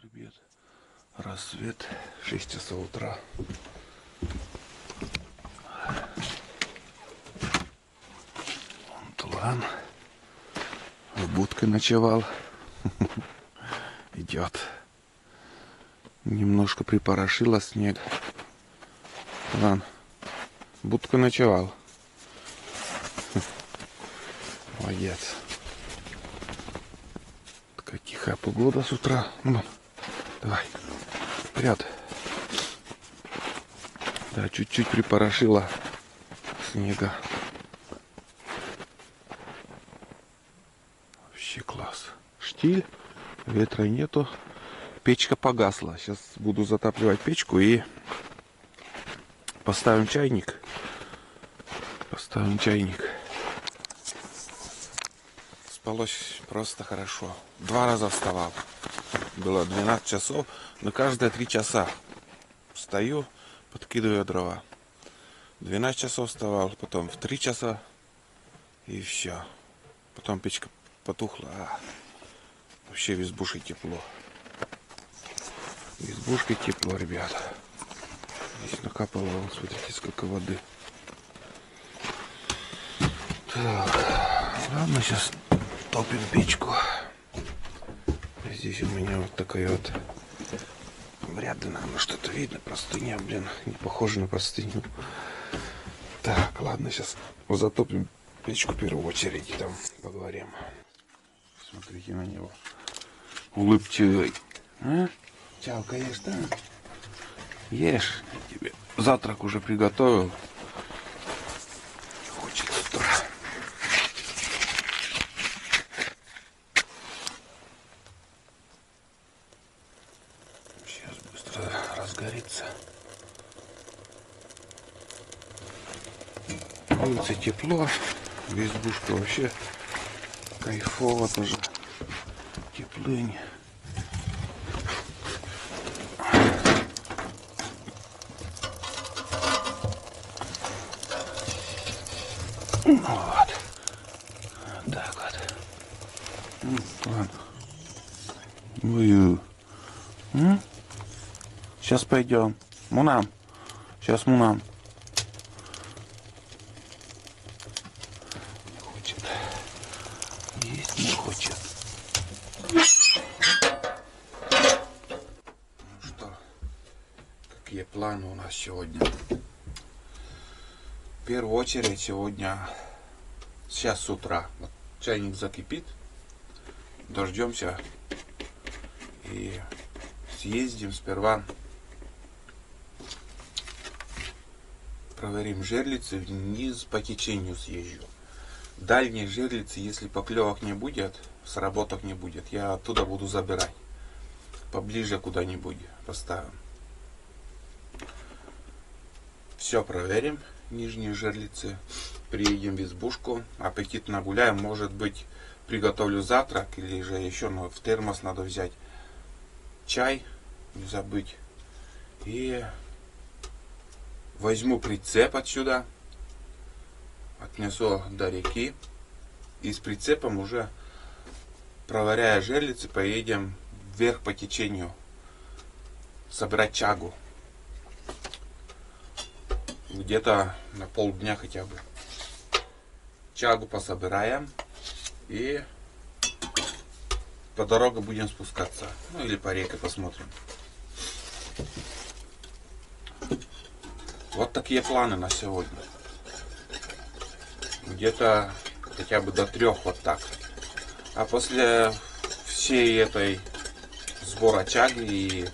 ребят, рассвет, 6 часов утра. Антуан в будке ночевал. Идет. Немножко припорошило снег. Антуан в будке ночевал. Молодец. Такая тихая погода с утра. Ну, давай, вперед. Да, чуть-чуть припорошило снега. Вообще класс. Штиль, ветра нету. Печка погасла. Сейчас буду затапливать печку и поставим чайник. Поставим чайник. Спалось просто хорошо. 2 раза вставал. Было 12 часов, но каждые 3 часа встаю, подкидываю дрова. 12 часов вставал, потом в 3 часа и все. Потом печка потухла. Вообще в избушке тепло. В избушке тепло, ребята. Здесь накапало, вот, смотрите, сколько воды. Так, ладно, сейчас топим печку. Здесь у меня вот такая вот, вряд ли, наверное, что-то видно. Простыня, блин, не похоже на простыню. Так, ладно, сейчас затопим печку в первую очередь и там поговорим. Смотрите на него. Улыбчивый. А? Чалка ешь, да? Ешь. Я тебе завтрак уже приготовил. Хочет с утра. Сейчас быстро разгорится. На улице тепло. В избушке вообще кайфово тоже. Теплынь. Вот. Так вот. Ладно. Ой. Сейчас пойдем. Мунам. Сейчас Мунам. Не хочет. Есть не хочет. Ну что, какие планы у нас сегодня? В первую очередь сегодня, сейчас с утра, вот чайник закипит, дождемся и съездим сперва, проверим жерлицы, вниз по течению съезжу. Дальние жерлицы, если поклевок не будет, сработок не будет, я оттуда буду забирать, поближе куда-нибудь поставим. Все проверим. Нижние жерлицы, приедем в избушку, аппетит нагуляем, может быть приготовлю завтрак или же еще, но в термос надо взять чай, не забыть, и возьму прицеп отсюда, отнесу до реки и с прицепом уже, проверяя жерлицы, поедем вверх по течению собирать чагу. Где-то на полдня хотя бы. Чагу пособираем и по дороге будем спускаться. Ну или по реке посмотрим. Вот такие планы на сегодня. Где-то хотя бы до 3 вот так. А после всей этой сбора чаги и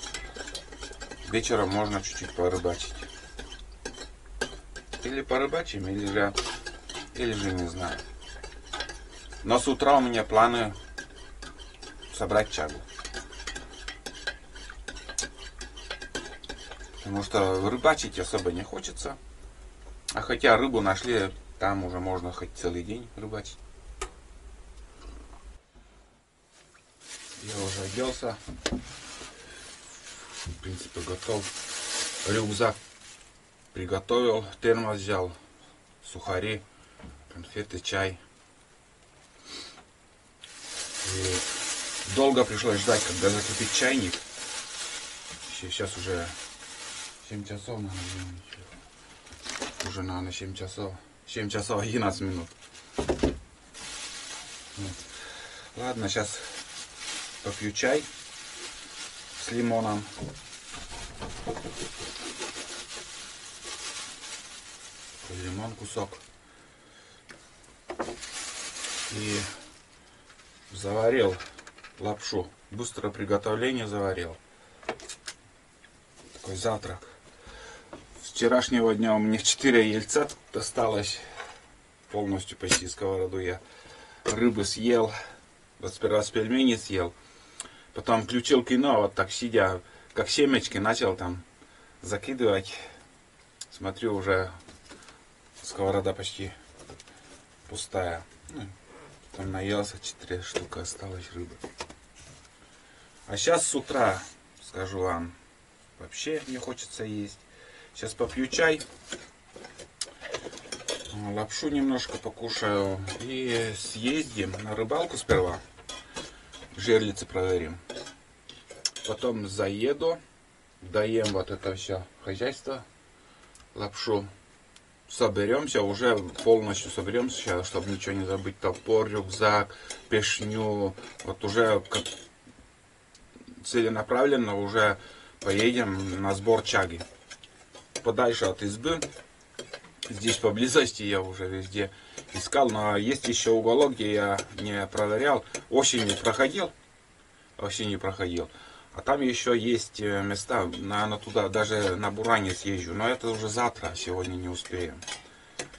вечером можно чуть-чуть порыбачить. Или порыбачим, или же не знаю. Но с утра у меня планы собрать чагу. Потому что рыбачить особо не хочется. А хотя рыбу нашли, там уже можно хоть целый день рыбачить. Я уже оделся. В принципе, готов. Рюкзак приготовил, термос взял, сухари, конфеты, чай. И долго пришлось ждать, когда закипит чайник. Сейчас уже 7 часов, наверное. Уже, наверное, 7 часов. 7 часов 11 минут. Ладно, сейчас попью чай с лимоном. Лимон кусок. И заварил лапшу. Быстрое приготовление заварил. Такой завтрак. С вчерашнего дня у меня 4 яйца осталось. Полностью почти сковороду я рыбы съел. Вот сперва с пельмени съел. Потом включил кино, вот так сидя, как семечки, начал там закидывать. Смотрю, уже сковорода почти пустая. Там наелся, 4 штуки осталось рыбы. А сейчас с утра, скажу вам, вообще не хочется есть. Сейчас попью чай, лапшу немножко покушаю и съездим на рыбалку сперва. Жерлицы проверим. Потом заеду, доем вот это все хозяйство, лапшу. Соберемся, уже полностью соберемся, чтобы ничего не забыть. Топор, рюкзак, пешню. Вот уже как целенаправленно уже поедем на сбор чаги. Подальше от избы. Здесь поблизости я уже везде искал, но есть еще уголок, где я не проверял. Осенью проходил. А там еще есть места, наверное, туда даже на Буране съезжу. Но это уже завтра, сегодня не успеем.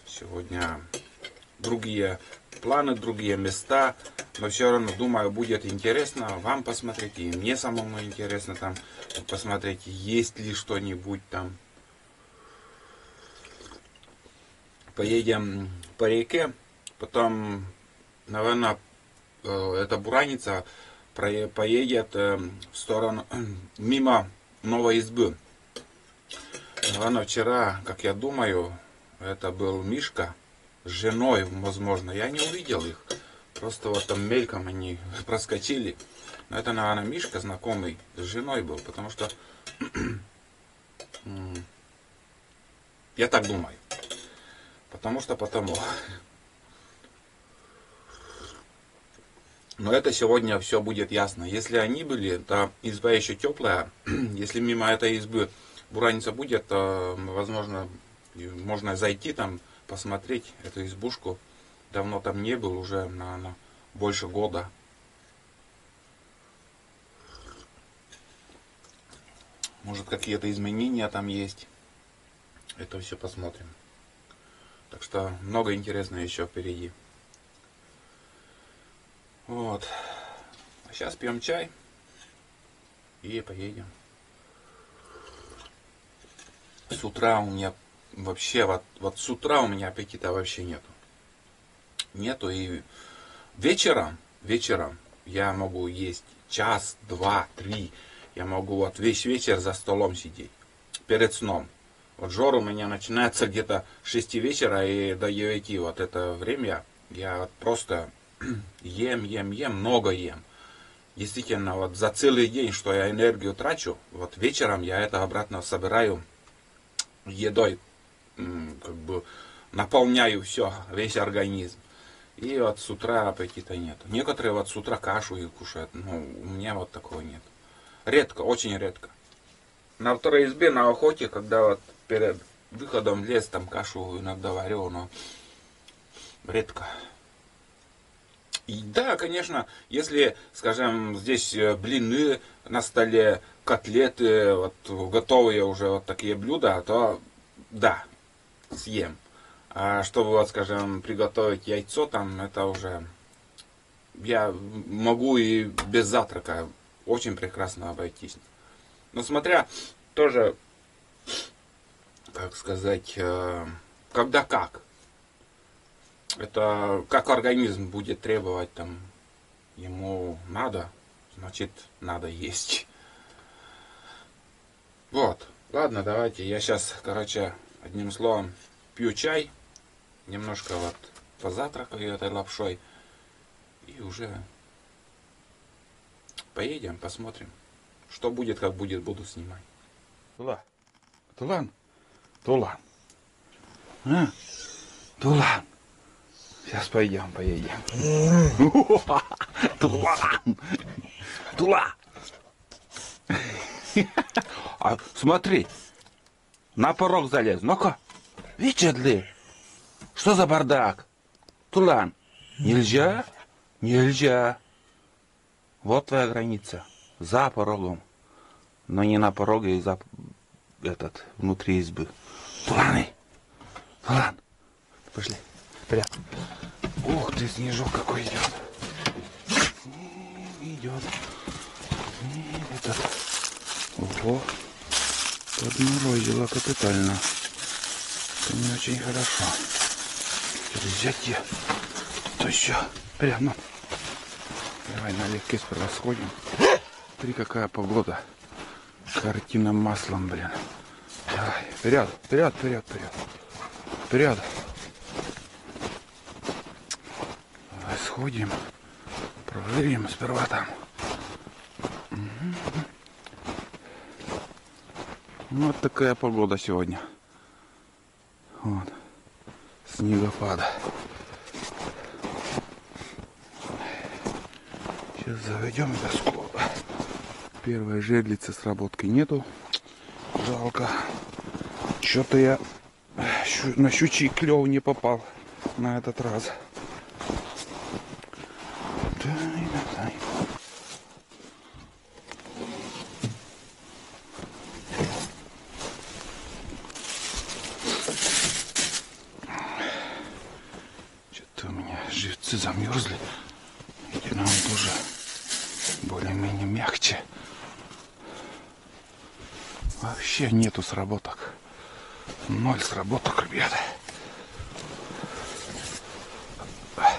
Сегодня другие планы, другие места. Но все равно, думаю, будет интересно вам посмотреть. И мне самому интересно там посмотреть, есть ли что-нибудь там. Поедем по реке. Потом, наверное, эта бураница поедет в сторону, мимо новой избы. Наверное, вчера, как я думаю, это был Мишка с женой, возможно. Я не увидел их. Просто вот там мельком они проскочили. Но это, наверное, Мишка знакомый с женой был. Потому что я так думаю. Потому. Но это сегодня все будет ясно. Если они были, то изба еще теплая. Если мимо этой избы бураница будет, то, возможно, можно зайти там, посмотреть эту избушку. Давно там не был, уже, наверное, больше года. Может, какие-то изменения там есть. Это все посмотрим. Так что много интересного еще впереди. Вот. А сейчас пьем чай и поедем. С утра у меня вообще, вот с утра у меня аппетита вообще нету. И вечером я могу есть час, 2, 3. Я могу вот весь вечер за столом сидеть. Перед сном. Вот жор у меня начинается где-то с 6 вечера и до 9. Вот это время я вот просто ем, много ем. Действительно, вот за целый день, что я энергию трачу, вот вечером я это обратно собираю едой, как бы наполняю все, весь организм. И вот с утра аппетита нет. Некоторые вот с утра кашу и кушают, но у меня вот такого нет. Редко, очень редко. На второй избе, на охоте, когда вот перед выходом в лес там кашу иногда варю, но редко. И да, конечно, если, скажем, здесь блины на столе, котлеты, вот готовые уже вот такие блюда, то да, съем. А чтобы, вот, скажем, приготовить яйцо, там, это уже я могу и без завтрака очень прекрасно обойтись. Но смотря тоже, как сказать, когда как. Это как организм будет требовать, там, ему надо, значит, надо есть. Вот. Ладно, давайте. Я сейчас, короче, одним словом, пью чай. Немножко вот позавтракаю этой лапшой. И уже поедем, посмотрим. Что будет, как будет, буду снимать. Тула. Тулан. Тулан. А? Тулан. Сейчас поедем. Тулан. Тула. А смотри. На порог залез. Ну-ка. Видишь ли? Что за бардак? Тулан. Нельзя? Нельзя. Вот твоя граница. За порогом. Но не на пороге, за внутри избы. Туланы. Тулан. Пошли. Вперед. Ух ты, снежок какой идет. Идет. Ого. Подморозило капитально. Это не очень хорошо. Взять ее. То еще. Прямо. Давай налегке сперва сходим. Смотри, какая погода. Картина маслом, блин. Давай. Вперед. Вперед. Давай сходим. Проверим сперва там. Вот такая погода сегодня. Вот. Снегопада. Сейчас заведем доску. Первой жерлицы сработки нету. Жалко. Что-то я на щучий клев не попал на этот раз. Что-то у меня живцы замерзли. И нам тоже более-менее мягче. Вообще нету сработок. 0 сработок, ребята. Так.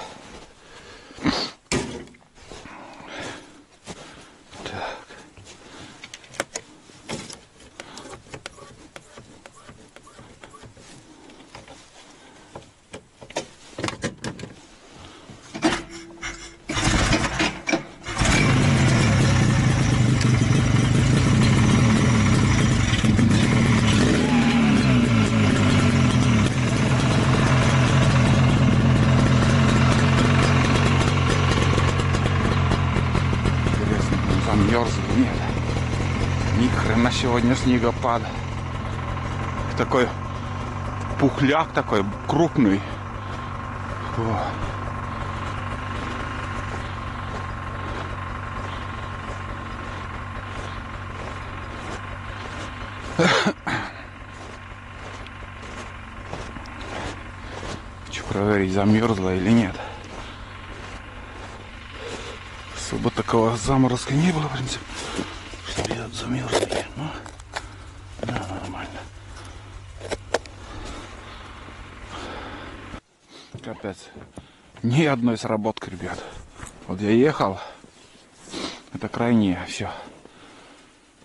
Замерз, нет. Ни хрена сегодня снегопад. Такой пухляк такой крупный. О. Хочу проверить, замерзла или нет. Особо такого заморозка не было, в принципе. Что я замерзли. Ну, да, нормально. Капец. Ни одной сработки, ребят. Вот я ехал. Это крайнее все.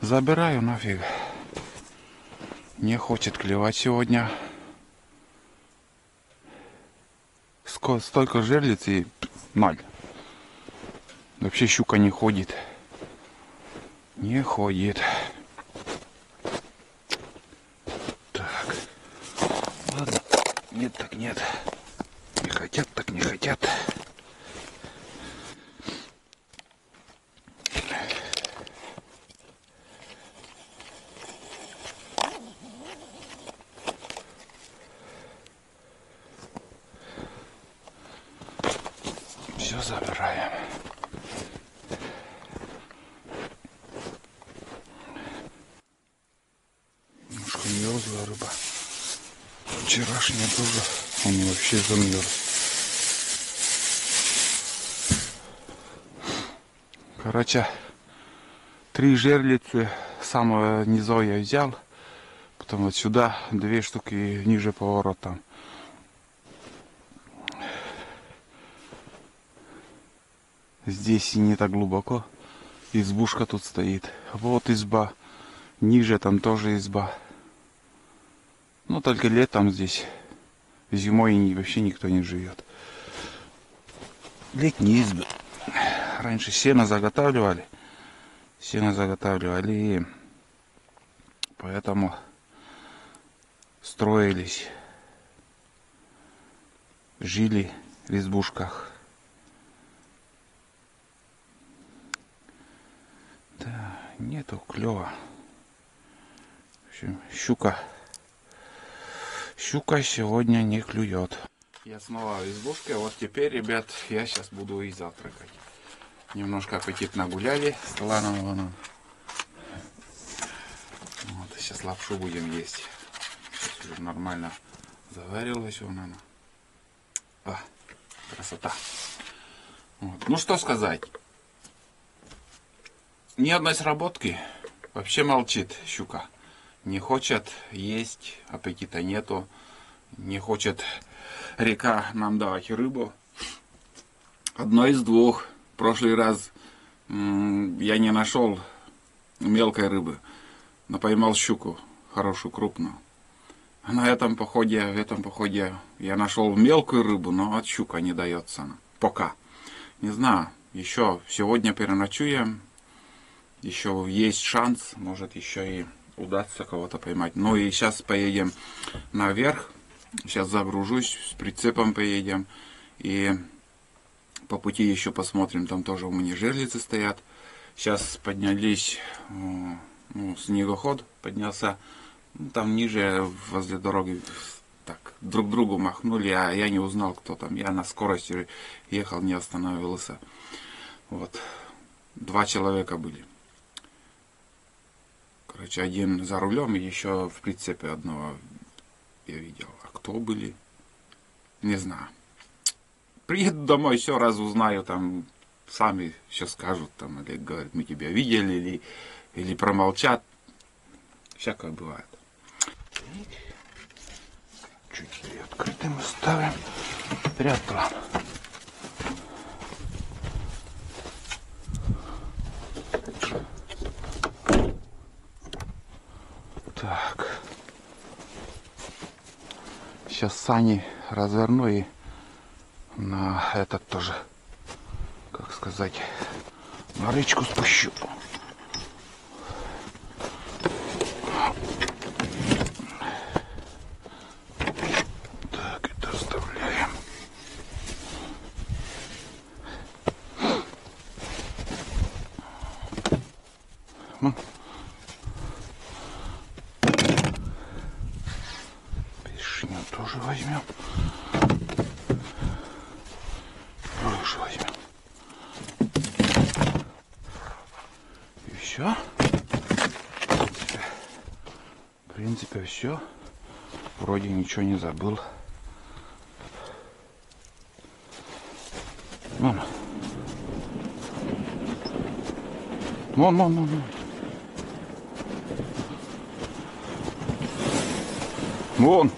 Забираю нафиг. Не хочет клевать сегодня. Столько жерлиц и 0. Вообще щука не ходит. Не ходит. Так. Ладно. Нет так нет. Не хотят так не хотят. Все забираем. Немножко мерзлая рыба. Вчерашняя тоже. Он вообще замерз. Короче, 3 жерлицы самого низа я взял. Потом вот сюда 2 штуки ниже поворота. Здесь не так глубоко. Избушка тут стоит. Вот изба. Ниже там тоже изба. Но только летом здесь. Зимой вообще никто не живет. Летние избы. Раньше сено заготавливали. И Поэтому строились, жили в избушках. Да, нету клёва. В общем, щука сегодня не клюет. Я снова в избушке. Вот теперь, ребят, я сейчас буду и завтракать. Немножко аппетит нагуляли с Талановым. Вот, сейчас лапшу будем есть. Сейчас уже нормально заварилась она. Красота. Вот. Ну что сказать. Ни одной сработки. Вообще молчит щука. Не хочет есть, аппетита нету. Не хочет река нам давать рыбу. Одно из двух. В прошлый раз я не нашел мелкой рыбы, но поймал щуку, хорошую, крупную. А в этом походе я нашел мелкую рыбу, но от щука не дается она. Пока. Не знаю, еще сегодня переночуем. Еще есть шанс, может еще и удастся кого-то поймать. Ну и сейчас поедем наверх. Сейчас загружусь, с прицепом поедем. И по пути еще посмотрим, там тоже у меня жерлицы стоят. Сейчас поднялись, снегоход поднялся. Там ниже, возле дороги, так, друг другу махнули, а я не узнал, кто там. Я на скорости ехал, не остановился. Вот. 2 человека были. Короче, один за рулем, и еще в прицепе одного я видел. А кто были? Не знаю. Приеду домой, все разузнаю, там сами все скажут, там, или говорят, мы тебя видели, или промолчат. Всякое бывает. Чуть ли открытым ставим. Ряд план. Так. Сейчас сани разверну и на этот тоже, как сказать, на речку спущу. Так, это оставляем. Пешню тоже возьмем. Тоже возьмем. И все. В принципе, все. Вроде ничего не забыл. Вон. Вон. Вон.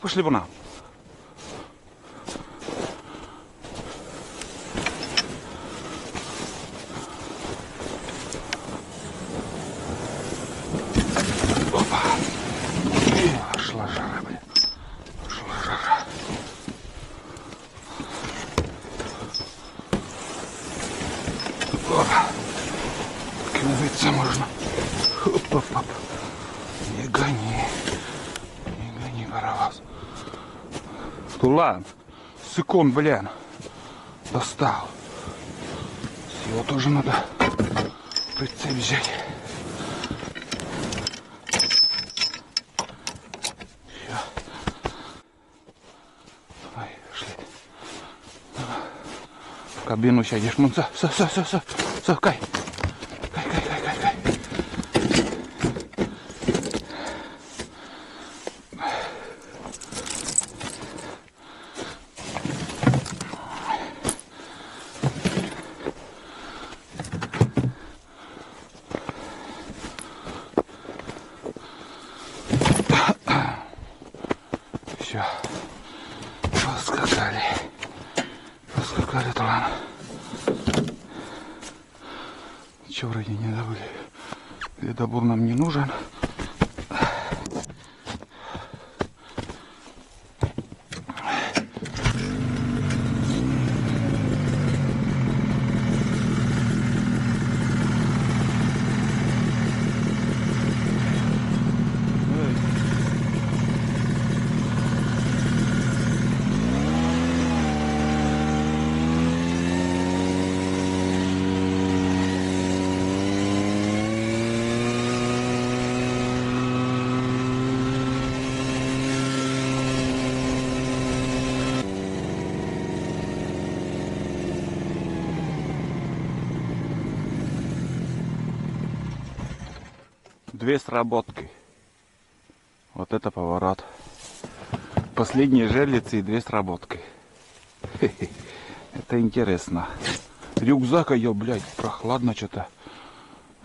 Пошли вон. Опа. Шла жара, блин. Шла жара. Опа. Кнувиться можно. Оп. Не гони. Паровоз. Тулан, сыкон, блин, достал. Его тоже надо прицеп взять. Все. Давай, шли. В кабину сядешь. Ну, все, кай. Все. Поскакали. Поскакали-то ладно. Ничего вроде не забыли. Ледобур нам не нужен. Две сработки. Вот это поворот. Последние жерлицы и две сработки. Это интересно. Рюкзак, я, блядь, прохладно что-то.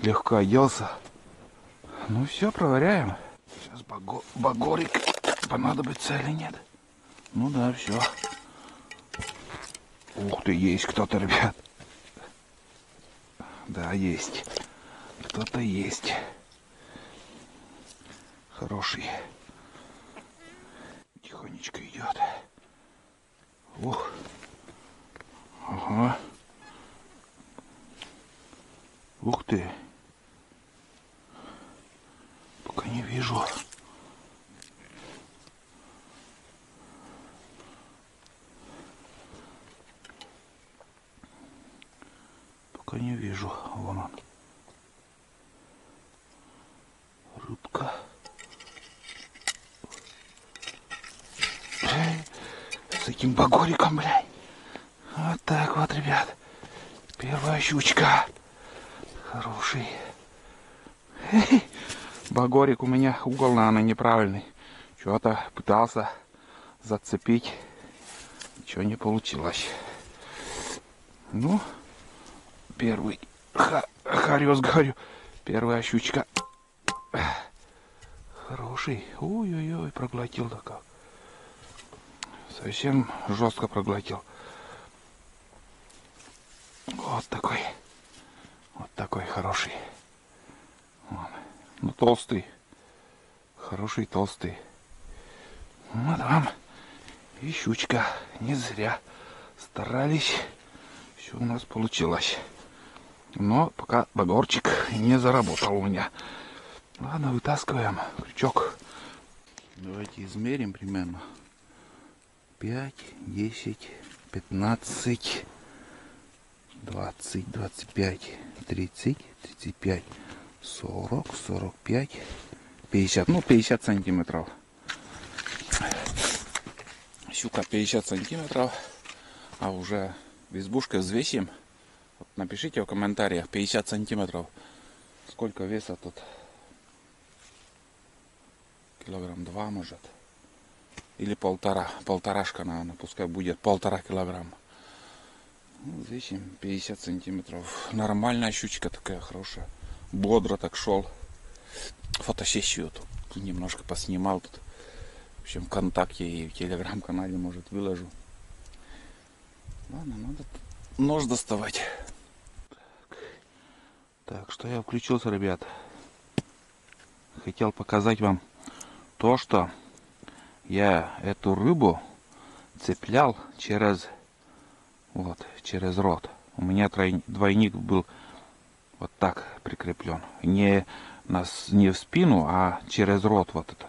Легко оделся. Ну все, проверяем. Сейчас багорик понадобится или нет. Ну да, все. Ух ты, есть кто-то, ребят. Да, есть. Кто-то есть. Хороший. Тихонечко идет. Ух. Ага. Ух ты. Пока не вижу. Пока не вижу. Вон он. Рыбка. С этим багориком, блядь. Вот так вот, ребят. Первая щучка. Хороший. Багорик у меня угол, наверное, неправильный. Что-то пытался зацепить. Ничего не получилось. Ну, первый хорез, говорю. Первая щучка. Хороший. Ой-ой-ой, проглотил такой. Совсем жестко проглотил. Вот такой. Вот такой хороший. Вон. Ну, толстый. Хороший, толстый. Вот вам и щучка. Не зря старались. Все у нас получилось. Но пока багорчик не заработал у меня. Ладно, вытаскиваем крючок. Давайте измерим примерно. 5, 10, 15, 20, 25, 30, 35, 40, 45, 50. Ну, 50 сантиметров. Щука 50 сантиметров. А уже избушкой взвесим. Вот напишите в комментариях 50 сантиметров. Сколько веса тут? Килограмм 2, может. Или полтора. Полторашка, наверное. Пускай будет 1,5 килограмма. Ну, весим 50 сантиметров. Нормальная щучка такая, хорошая. Бодро так шел. Фотосессию тут немножко поснимал. Тут. В общем, ВКонтакте и в Телеграм-канале, может, выложу. Ладно, надо нож доставать. Так, что я включился, ребят. Хотел показать вам то, что я эту рыбу цеплял через рот. У меня двойник был вот так прикреплен. Не в спину, а через рот вот это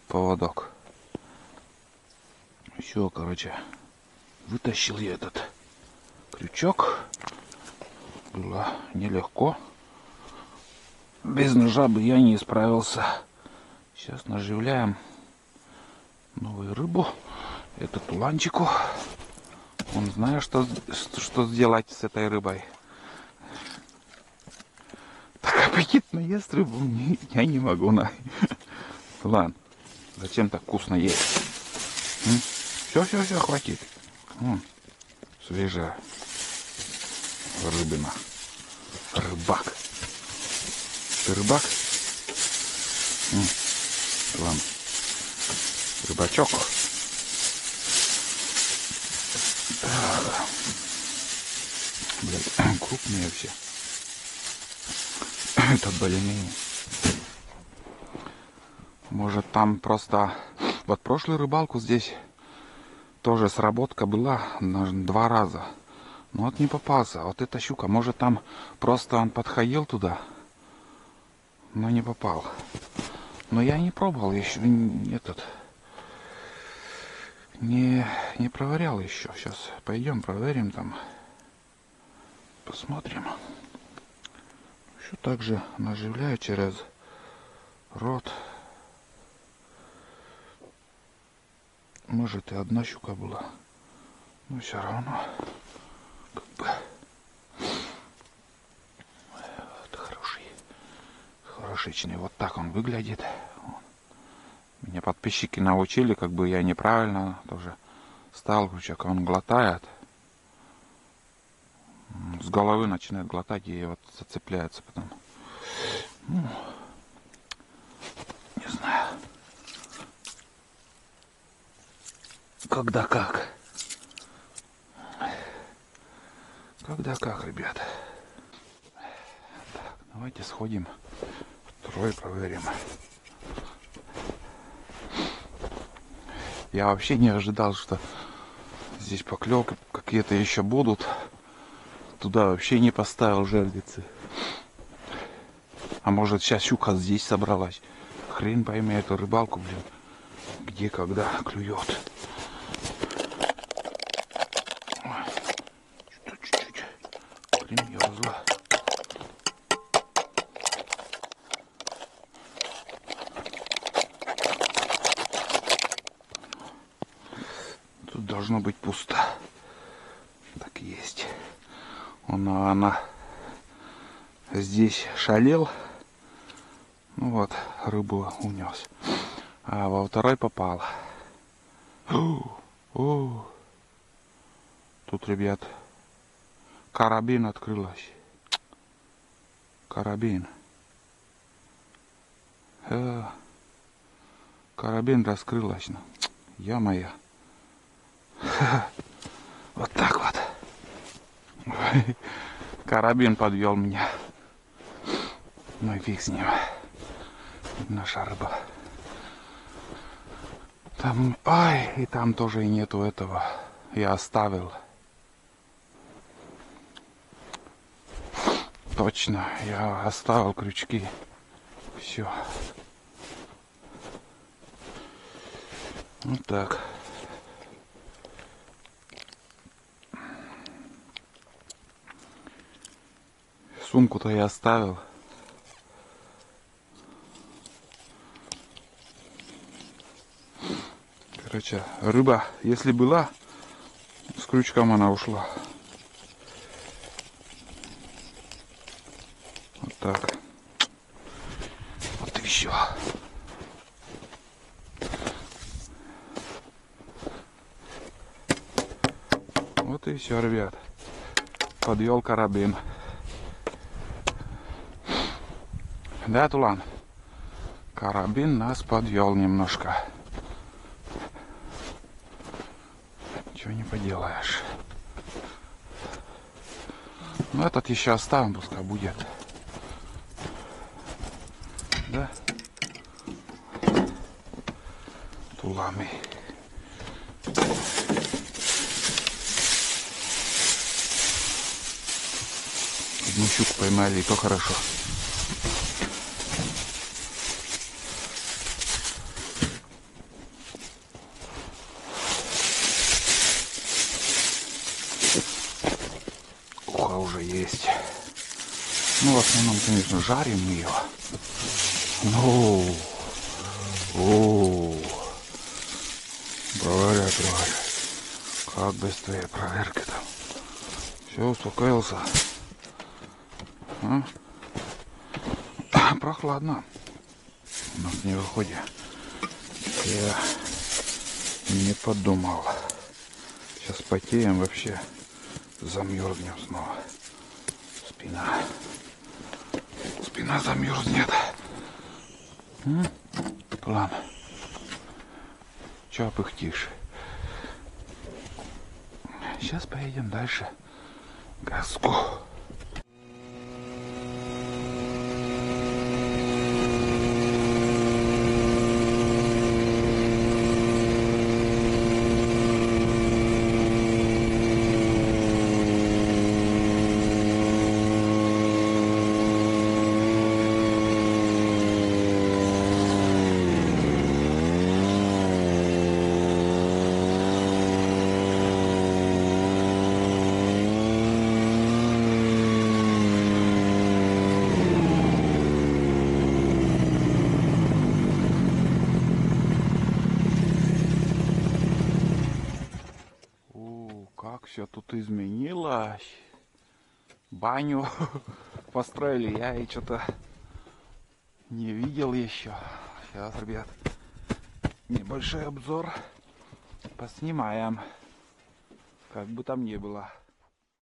поводок. Все, короче, вытащил я этот крючок. Было нелегко. Без ножа бы я не справился. Сейчас наживляем новую рыбу. Это туланчику. Он знает, что сделать с этой рыбой. Так аппетитно ест рыбу. Я не могу. Ладно. Зачем так вкусно есть? Все, хватит. Свежая рыбина. Рыбак. Ты рыбак? Ладно. Рыбачок. крупные все. Этот более-менее. Может там просто... Вот прошлую рыбалку здесь тоже сработка была 2 раза. Но вот не попался. А вот эта щука, может там просто он подходил туда, но не попал. Но я не пробовал еще не проверял еще. Сейчас пойдем проверим там. Посмотрим. Еще также наживляю через рот. Может и одна щука была. Но все равно. Как бы. Вот хорошечный. Вот так он выглядит. Меня подписчики научили, как бы я неправильно тоже ставил крючок, а он глотает. С головы начинает глотать и вот зацепляется потом. Ну, не знаю. Когда как. Когда как, ребята. Так, давайте сходим. Второй проверим. Я вообще не ожидал, что здесь поклевки какие-то еще будут. Туда вообще не поставил жерлицы. А может сейчас щука здесь собралась. Хрен пойми эту рыбалку, блин. Где, когда клюет. Что чуть-чуть примерзла. Тут должно быть пусто. Так и есть. Она здесь шалел. Ну вот, рыбу унес. А во второй попал. О, тут, ребят, карабин открылась. Карабин. Карабин раскрылась. Я моя. Вот так вот. Карабин подвел меня. Ну и фиг с ним. Наша рыба. Там, ай, и там тоже и нету этого. Я оставил. Точно, я оставил крючки. Все. Вот так. Сумку-то я оставил. Короче, рыба, если была, с крючком она ушла. Вот так. Вот и все. Вот и все, ребят. Подвел карабин. Да, Тулан? Карабин нас подвел немножко. Ничего не поделаешь. Ну, этот еще оставим, пускай будет. Да? Тулами. Одну щуку поймали, и то хорошо. Уха уже есть. Ну, в основном, конечно, жарим ее. Ну, проверяй. Как без твоей проверки там? Все, успокоился. А? Прохладно. У нас не выходит. Я не подумал. Сейчас потеем вообще. Замерзнем снова. Спина замерзнет. План. Чё пыхтишь? Сейчас поедем дальше. Газку. Как все тут изменилось. Баню построили, я и что-то не видел еще. Сейчас, ребят, небольшой обзор поснимаем. Как бы там ни было.